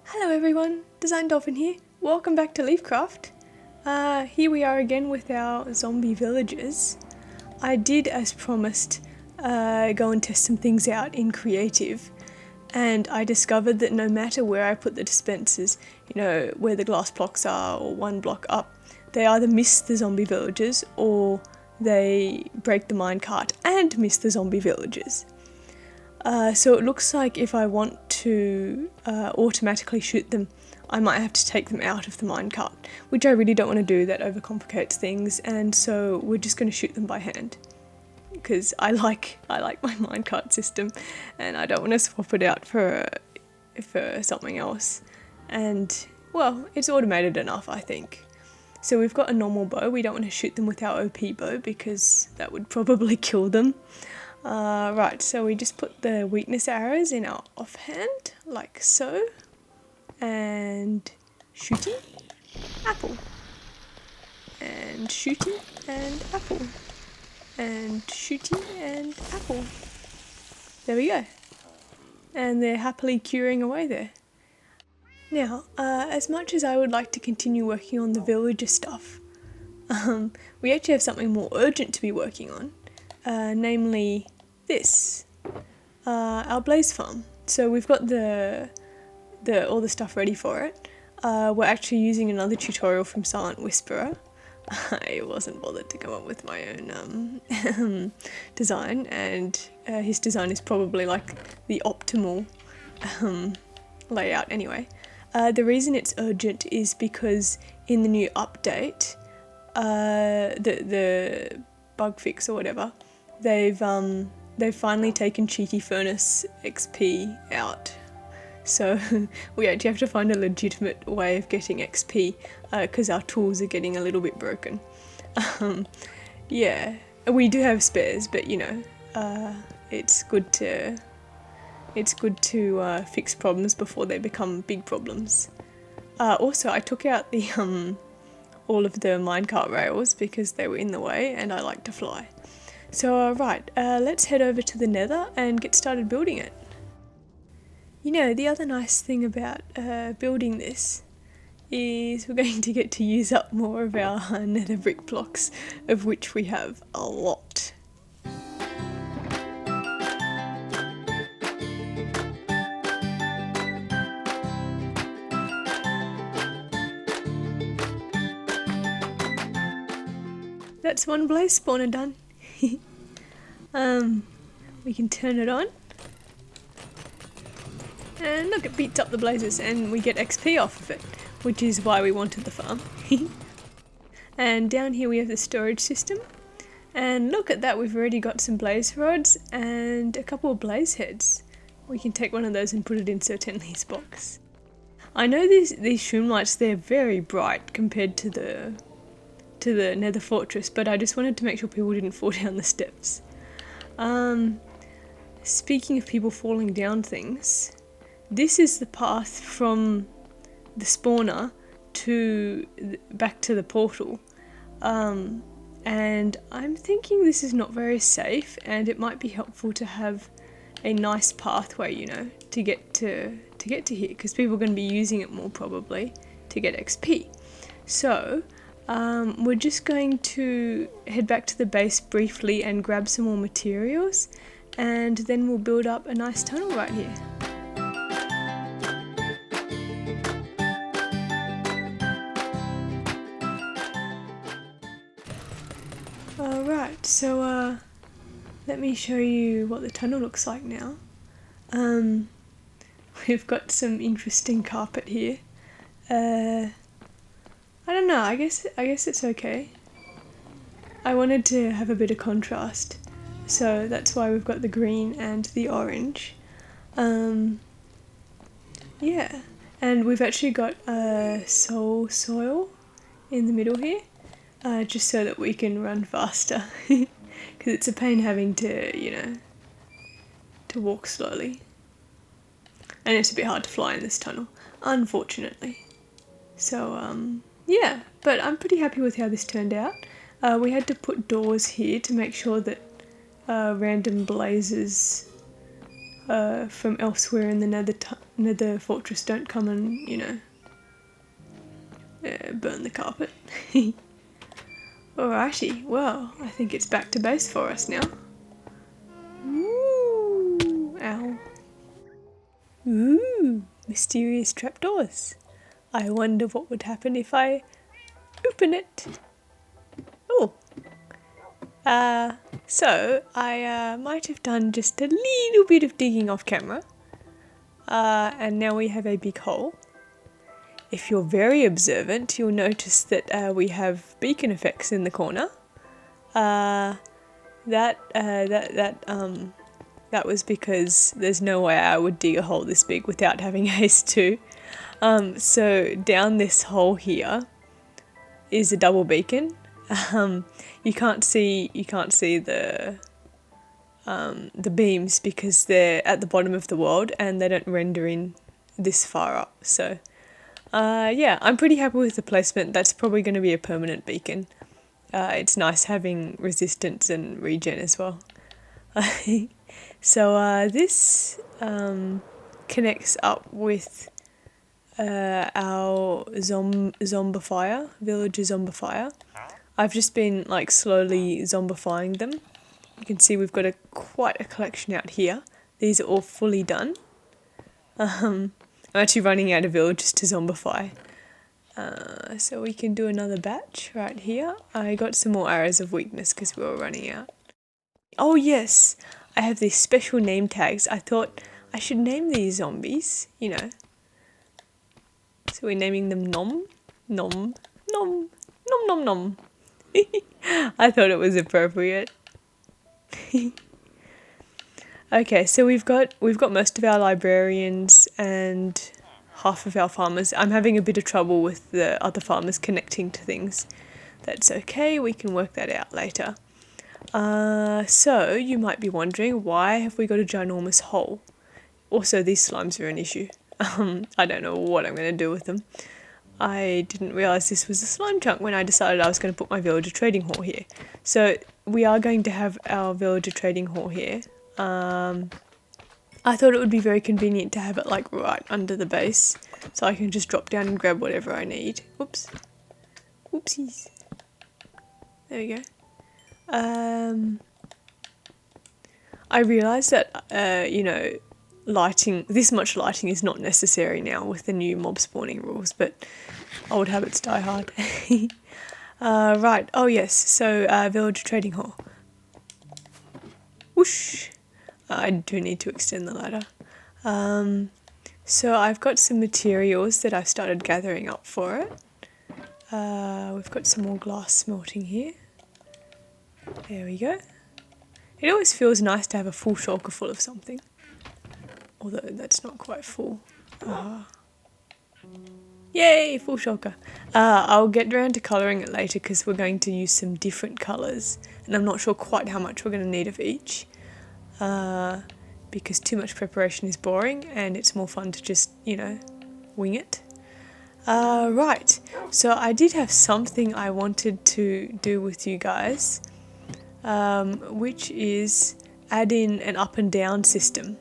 Hello everyone, Design Dolphin here. Welcome back to LeafCraft. Here we are again with our zombie villagers. I did, as promised, go and test some things out in creative, and I discovered that no matter where I put the dispensers, you know, where the glass blocks are or one block up, they either miss the zombie villagers or they break the minecart and miss the zombie villagers. So it looks like if I want to automatically shoot them, I might have to take them out of the minecart, which I really don't want to do. That overcomplicates things, and so we're just going to shoot them by hand because I like my minecart system, and I don't want to swap it out for something else. And well, it's automated enough, I think. So we've got a normal bow. We don't want to shoot them with our OP bow because that would probably kill them. Right, so we just put the weakness arrows in our offhand, like so, and shooting, apple, and shooting, and apple, and shooting, and apple. There we go. And they're happily curing away there. Now, as much as I would like to continue working on the villager stuff, we actually have something more urgent to be working on. Namely this, our blaze farm. So we've got all the stuff ready for it. We're actually using another tutorial from Silent Whisperer. I wasn't bothered to come up with my own design, and his design is probably like the optimal layout anyway. The reason it's urgent is because in the new update, the bug fix or whatever, they've finally taken Cheeky Furnace XP out. So we actually have to find a legitimate way of getting XP because our tools are getting a little bit broken. Yeah, we do have spares, but you know, it's good to fix problems before they become big problems. Also, I took out the all of the minecart rails because they were in the way, and I like to fly. So right, let's head over to the Nether and get started building it. You know, the other nice thing about building this is we're going to get to use up more of our Nether brick blocks, of which we have a lot. That's one blaze spawner done. We can turn it on. And look, it beats up the blazes and we get XP off of it, which is why we wanted the farm. And down here we have the storage system. And look at that, we've already got some blaze rods and a couple of blaze heads. We can take one of those and put it in Sir Tenley's box. I know these shroom lights, they're very bright compared to the Nether Fortress, but I just wanted to make sure people didn't fall down the steps. Speaking of people falling down things, this is the path from the spawner back to the portal. And I'm thinking this is not very safe, and it might be helpful to have a nice pathway, you know, to get to here, because people are going to be using it more probably to get XP. So we're just going to head back to the base briefly and grab some more materials, and then we'll build up a nice tunnel right here. Alright, so let me show you what the tunnel looks like now. We've got some interesting carpet here. I don't know, I guess it's okay. I wanted to have a bit of contrast, so that's why we've got the green and the orange. Yeah, and we've actually got soil in the middle here, just so that we can run faster, because it's a pain having to, you know, to walk slowly. And it's a bit hard to fly in this tunnel, unfortunately. So, yeah, but I'm pretty happy with how this turned out. We had to put doors here to make sure that random blazes from elsewhere in the nether fortress don't come and, you know, burn the carpet. Alrighty, well, I think it's back to base for us now. Ooh, ow. Ooh, mysterious trapdoors. I wonder what would happen if I open it. Oh. So I might have done just a little bit of digging off camera. And now we have a big hole. If you're very observant, you'll notice that we have beacon effects in the corner. That was because there's no way I would dig a hole this big without having haste too. So down this hole here is a double beacon. You can't see the beams because they're at the bottom of the world and they don't render in this far up. So yeah, I'm pretty happy with the placement. That's probably going to be a permanent beacon. It's nice having resistance and regen as well. So this connects up with our zombifier, villager zombifier. I've just been like slowly zombifying them. You can see we've got quite a collection out here. These are all fully done. I'm actually running out of villagers to zombify. So we can do another batch right here. I got some more arrows of weakness because we were running out. Oh yes, I have these special name tags. I thought I should name these zombies, you know. So we're naming them Nom, Nom, Nom, Nom Nom Nom. I thought it was appropriate. Okay, so we've got most of our librarians and half of our farmers. I'm having a bit of trouble with the other farmers connecting to things. That's okay, we can work that out later. So you might be wondering, why have we got a ginormous hole? Also, these slimes are an issue. I don't know what I'm going to do with them. I didn't realise this was a slime chunk when I decided I was going to put my villager trading hall here. So we are going to have our villager trading hall here. I thought it would be very convenient to have it like right under the base, so I can just drop down and grab whatever I need. Oops. Oopsies. There we go. I realised that, you know, this much lighting is not necessary now with the new mob spawning rules, but old habits die hard. Right, oh yes, so villager trading hall. Whoosh! I do need to extend the ladder. So I've got some materials that I've started gathering up for it. We've got some more glass smelting here. There we go. It always feels nice to have a full shulker full of something. Although that's not quite full. Yay, full shulker. I'll get around to colouring it later because we're going to use some different colours. And I'm not sure quite how much we're going to need of each. Because too much preparation is boring and it's more fun to just, you know, wing it. Right, so I did have something I wanted to do with you guys. Which is add in an up and down system.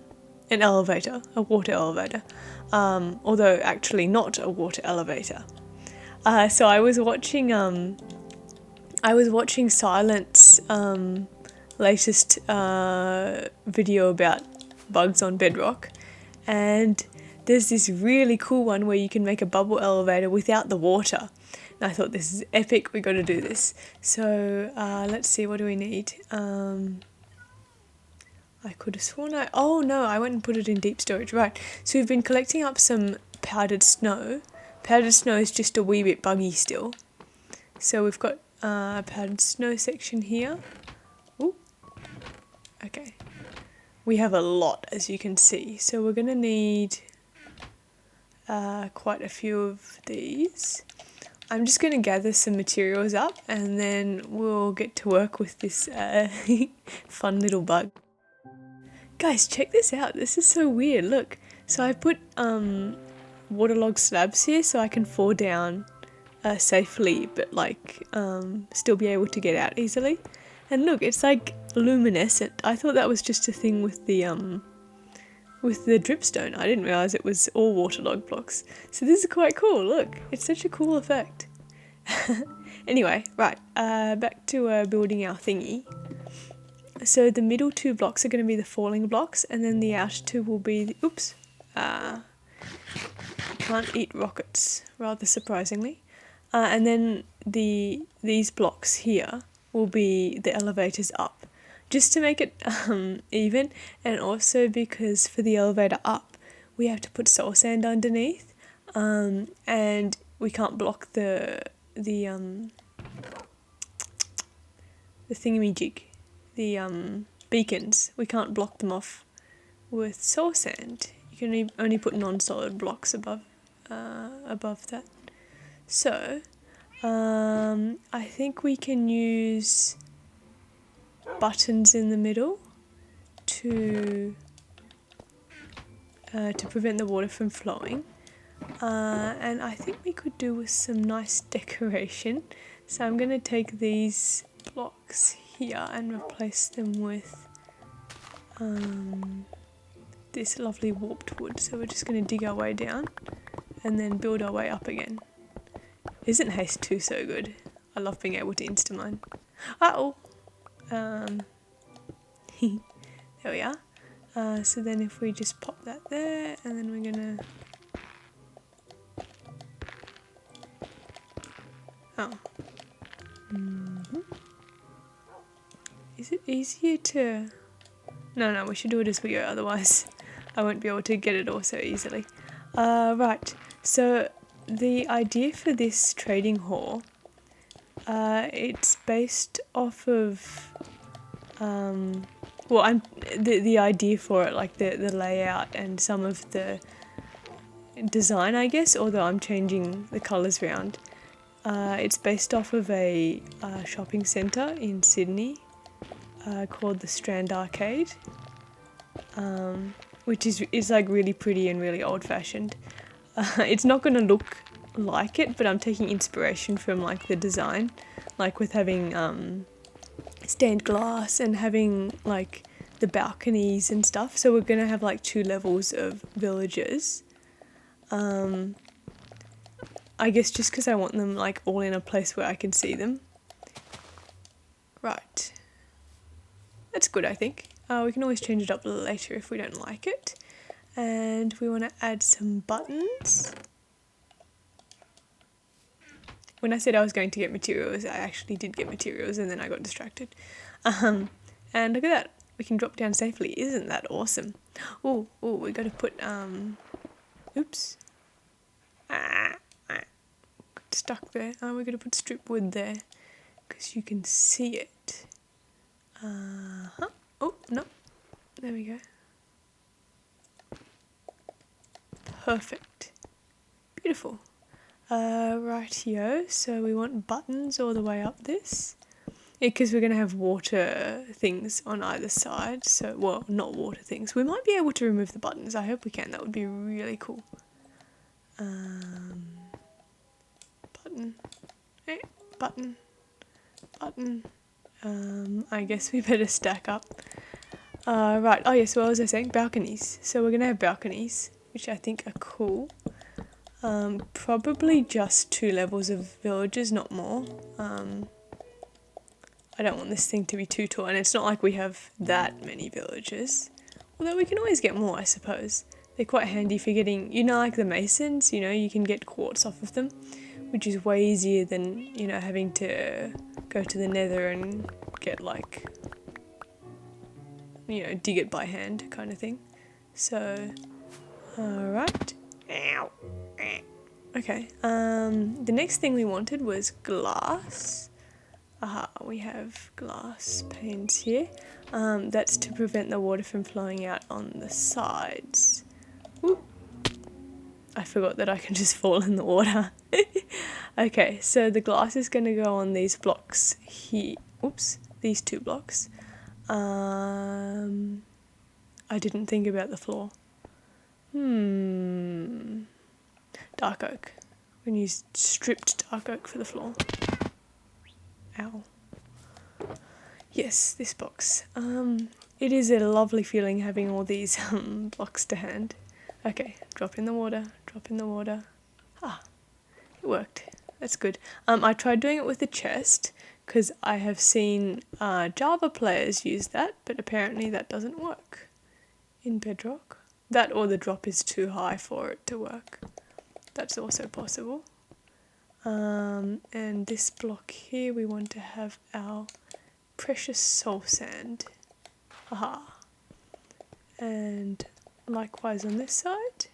An elevator, a water elevator, although actually not a water elevator. So I was watching Silent's latest video about bugs on Bedrock, and there's this really cool one where you can make a bubble elevator without the water. And I thought, this is epic, we got to do this. So let's see, what do we need? I could have sworn oh no, I went and put it in deep storage. Right, so we've been collecting up some powdered snow. Powdered snow is just a wee bit buggy still. So we've got a powdered snow section here. Ooh. Okay. We have a lot, as you can see. So we're going to need quite a few of these. I'm just going to gather some materials up and then we'll get to work with this fun little bug. Guys, check this out. This is so weird. Look. So I put waterlogged slabs here so I can fall down safely, but like still be able to get out easily. And look, it's like luminescent. I thought that was just a thing with the dripstone. I didn't realise it was all waterlogged blocks. So this is quite cool. Look, it's such a cool effect. Anyway, right, back to building our thingy. So the middle 2 blocks are going to be the falling blocks, and then the outer 2 will be the, oops, can't eat rockets, rather surprisingly. And then these blocks here will be the elevators up, just to make it even, and also because for the elevator up we have to put soul sand underneath, and we can't block the thingamajig, the beacons. We can't block them off with soul sand. You can only put non-solid blocks above that. So I think we can use buttons in the middle to prevent the water from flowing, and I think we could do with some nice decoration. So I'm going to take these blocks here and replace them with this lovely warped wood. So we're just going to dig our way down and then build our way up again. Isn't haste 2 so good? I love being able to insta-mine. There we are. So then if we just pop that there, and then we're gonna... Is it easier to... No, we should do it as we go, otherwise I won't be able to get it all so easily. Right, so the idea for this trading hall, it's based off of... the idea for it, like the layout and some of the design, I guess, although I'm changing the colours around. It's based off of a shopping centre in Sydney called the Strand Arcade, which is like really pretty and really old-fashioned. It's not going to look like it, but I'm taking inspiration from like the design, like with having stained glass and having like the balconies and stuff. So we're gonna have like 2 levels of villagers. I guess just because I want them like all in a place where I can see them. Right, that's good, I think. We can always change it up later if we don't like it. And we want to add some buttons. When I said I was going to get materials, I actually did get materials, and then I got distracted. And look at that, we can drop down safely. Isn't that awesome? Oh, we got to put oops, got stuck there. We're going to put strip wood there because you can see it. Oh no, there we go. Perfect, beautiful. Rightio, so we want buttons all the way up this, because we're going to have water things on either side. So, well, not water things. We might be able to remove the buttons. I hope we can. That would be really cool. Button. Hey, button. Button. I guess we better stack up. Right. Oh yes, what was I saying? Balconies. So we're going to have balconies, which I think are cool. Probably just 2 levels of villagers, not more. I don't want this thing to be too tall, and it's not like we have that many villagers. Although we can always get more, I suppose. They're quite handy for getting, like the masons, you can get quartz off of them, which is way easier than, having to go to the nether and get like, dig it by hand kind of thing. So, alright. Ow. Okay, the next thing we wanted was glass. We have glass panes here. That's to prevent the water from flowing out on the sides. Ooh. I forgot that I can just fall in the water. Okay, so the glass is going to go on these blocks here. Oops, these 2 blocks. I didn't think about the floor. Dark oak. going to use stripped dark oak for the floor. Ow. Yes, this box. It is a lovely feeling having all these blocks to hand. Okay, drop in the water, drop in the water. Ah, it worked. That's good. I tried doing it with the chest because I have seen Java players use that, but apparently that doesn't work in Bedrock. That or the drop is too high for it to work. That's also possible. And this block here, we want to have our precious soul sand. Aha. And likewise on this side.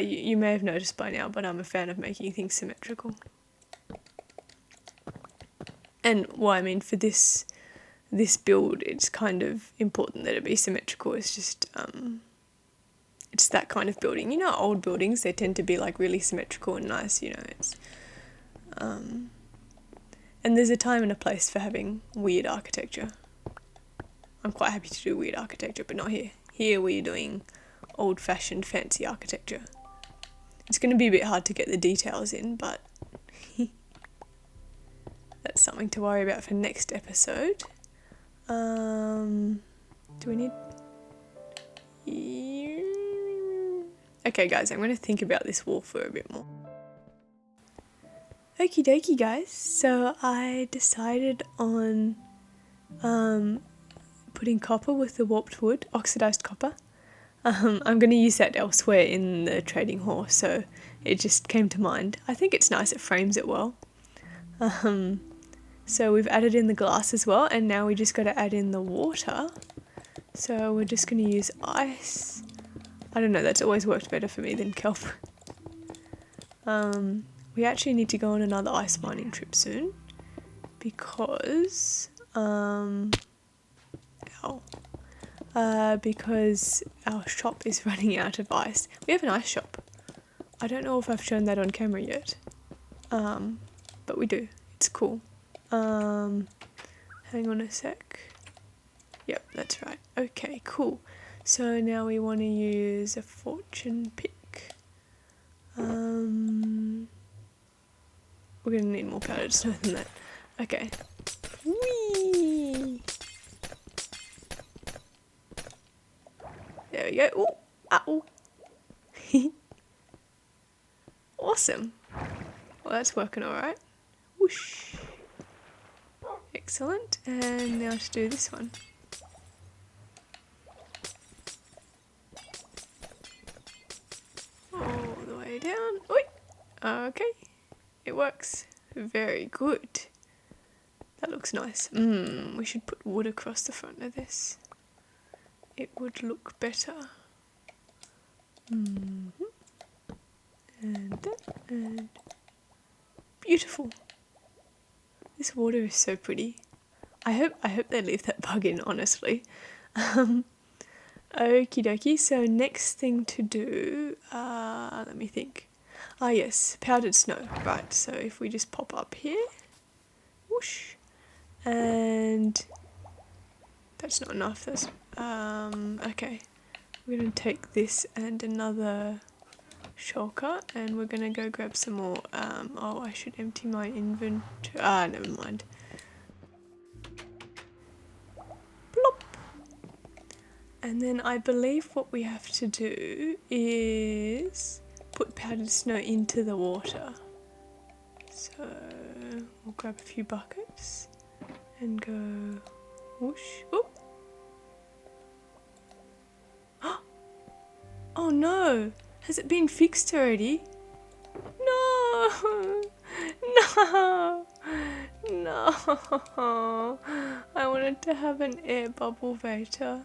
You may have noticed by now, but I'm a fan of making things symmetrical. And well, I mean, for this build, it's kind of important that it be symmetrical. It's just it's that kind of building. You know, old buildings, they tend to be like really symmetrical and nice. You know, it's and there's a time and a place for having weird architecture. I'm quite happy to do weird architecture, but not here. Here we're doing old-fashioned fancy architecture. It's going to be a bit hard to get the details in, but that's something to worry about for next episode. Do we need... Okay guys, I'm going to think about this wall for a bit more. Okie dokie guys, so I decided on putting copper with the warped wood, oxidized copper. I'm going to use that elsewhere in the trading hall, so it just came to mind. I think it's nice, it frames it well. So we've added in the glass as well, and now we just got to add in the water. So we're just going to use ice. I don't know, that's always worked better for me than kelp. We actually need to go on another ice mining trip soon because because our shop is running out of ice. We have an ice shop. I don't know if I've shown that on camera yet, but we do. It's cool. Hang on a sec. Yep, that's right. Okay, cool. So now we want to use a fortune pick. We're going to need more powdered snow than that. Okay. Whee! There we go. Ooh, ow. Awesome. Well, that's working alright. Whoosh. Excellent. And now to do this one. All the way down. Oi. Okay. It works. Very good. That looks nice. We should put wood across the front of this. It would look better. And that, and beautiful. This water is so pretty. I hope they leave that bug in, honestly. Okie dokie, so next thing to do, let me think. Ah yes, powdered snow. Right, so if we just pop up here, whoosh, and that's not enough, that's, okay. We're going to take this and another shulker, and we're going to go grab some more, oh, I should empty my inventory, never mind. Plop! And then I believe what we have to do is put powdered snow into the water. So we'll grab a few buckets and go whoosh. Oh! Oh no! Has it been fixed already? No! No! No! I wanted to have an air bubble vator.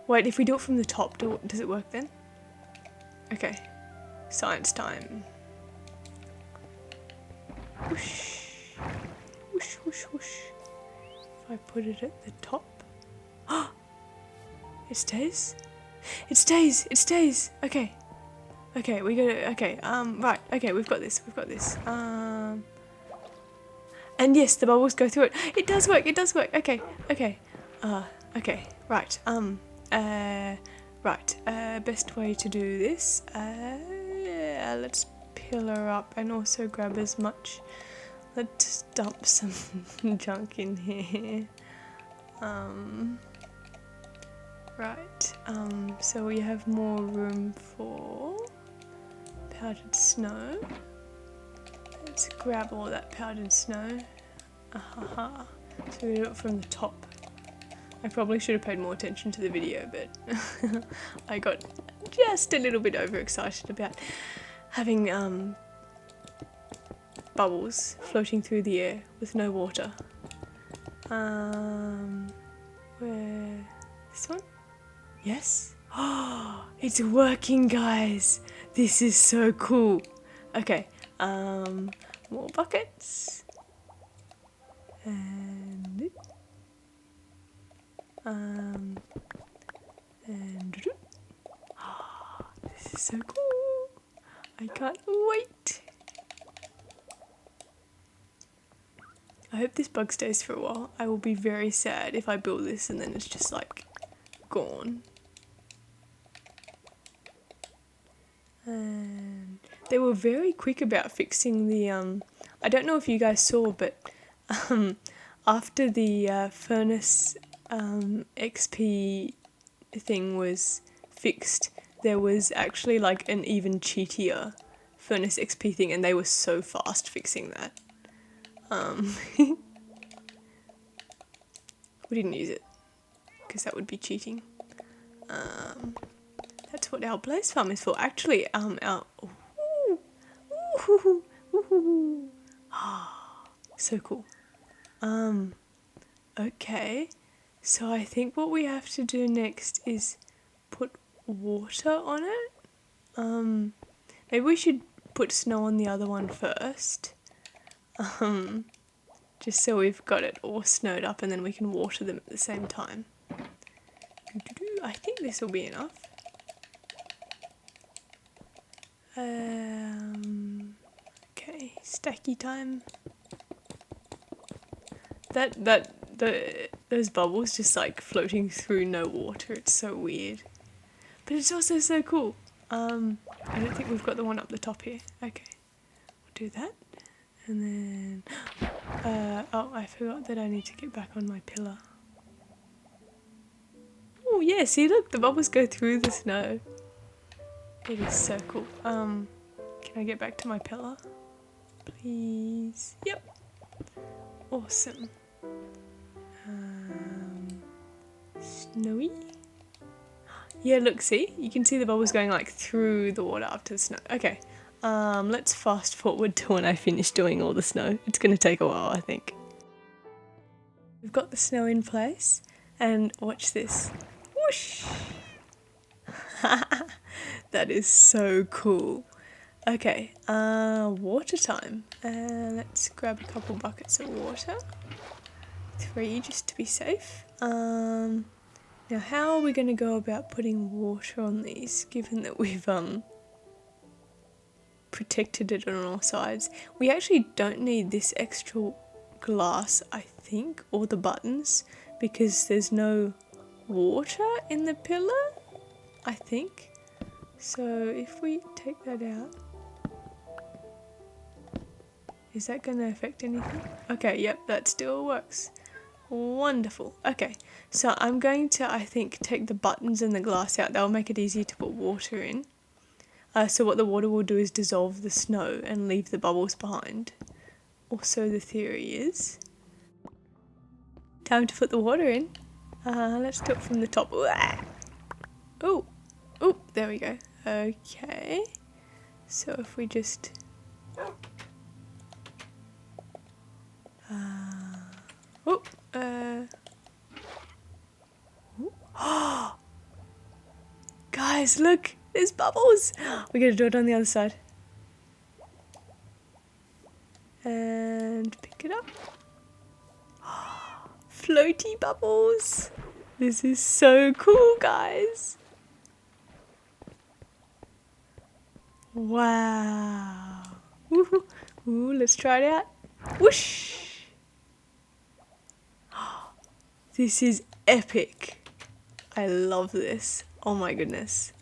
Wait, if we do it from the top, does it work then? Okay. Science time. Whoosh. Whoosh, whoosh, whoosh. If I put it at the top. It stays? It stays! It stays! Okay. Okay, we gotta, okay, right, okay, we've got this, and yes, the bubbles go through it. It does work, okay, okay, okay, right, best way to do this, let's pillar up and also grab as much. Let's dump some junk in here. Right, so we have more room for powdered snow. Let's grab all that powdered snow. Ahaha. So we do it from the top. I probably should have paid more attention to the video, but I got just a little bit overexcited about having bubbles floating through the air with no water. Where? This one? Yes? Oh, it's working, guys! This is so cool! Okay, more buckets. And this is so cool! I can't wait! I hope this bug stays for a while. I will be very sad if I build this and then it's just like gone. And they were very quick about fixing the I don't know if you guys saw, but after the furnace XP thing was fixed, there was actually like an even cheatier furnace XP thing, and they were so fast fixing that. We didn't use it because that would be cheating. That's what our blaze farm is for. Actually, so cool. Okay, so I think what we have to do next is put water on it. Maybe we should put snow on the other one first. Just so we've got it all snowed up and then we can water them at the same time. I think this will be enough. Okay, stacky time. Those bubbles just like floating through no water, it's so weird. But it's also so cool. I don't think we've got the one up the top here. Okay, we'll do that. And then, oh, I forgot that I need to get back on my pillar. Oh yeah, see look, the bubbles go through the snow. It is so cool. Can I get back to my pillar? Please. Yep. Awesome. Snowy? Yeah, look, see? You can see the bubbles going like through the water up to the snow. Okay. Let's fast forward to when I finish doing all the snow. It's gonna take a while, I think. We've got the snow in place, and watch this. Whoosh! That is so cool. Okay, water time. Let's grab a couple buckets of water. 3 just to be safe. Now how are we gonna go about putting water on these, given that we've protected it on all sides? We actually don't need this extra glass, I think, or the buttons, because there's no water in the pillar, I think. So if we take that out, is that going to affect anything? Okay, yep, that still works. Wonderful. Okay, so I'm going to, I think, take the buttons and the glass out. That'll make it easier to put water in. So what the water will do is dissolve the snow and leave the bubbles behind. Also, the theory is time to put the water in. Let's do it from the top. Oh, oh, there we go. Okay, so if we just guys, look, there's bubbles. We gotta do it on the other side. And pick it up. Floaty bubbles. This is so cool, guys. Wow. Ooh, let's try it out. Whoosh. This is epic. I love this. Oh my goodness.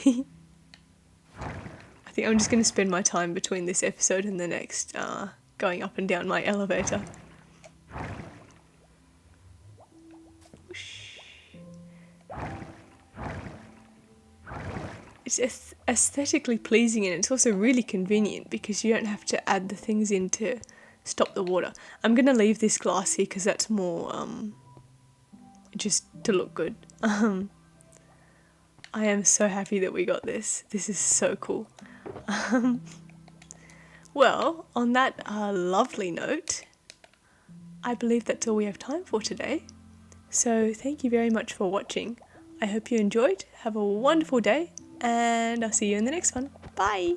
I think I'm just going to spend my time between this episode and the next going up and down my elevator. It's aesthetically pleasing, and it's also really convenient because you don't have to add the things in to stop the water. I'm going to leave this glass here because that's more just to look good. I am so happy that we got this. This is so cool. Well, on that lovely note, I believe that's all we have time for today. So thank you very much for watching. I hope you enjoyed. Have a wonderful day, and I'll see you in the next one. Bye!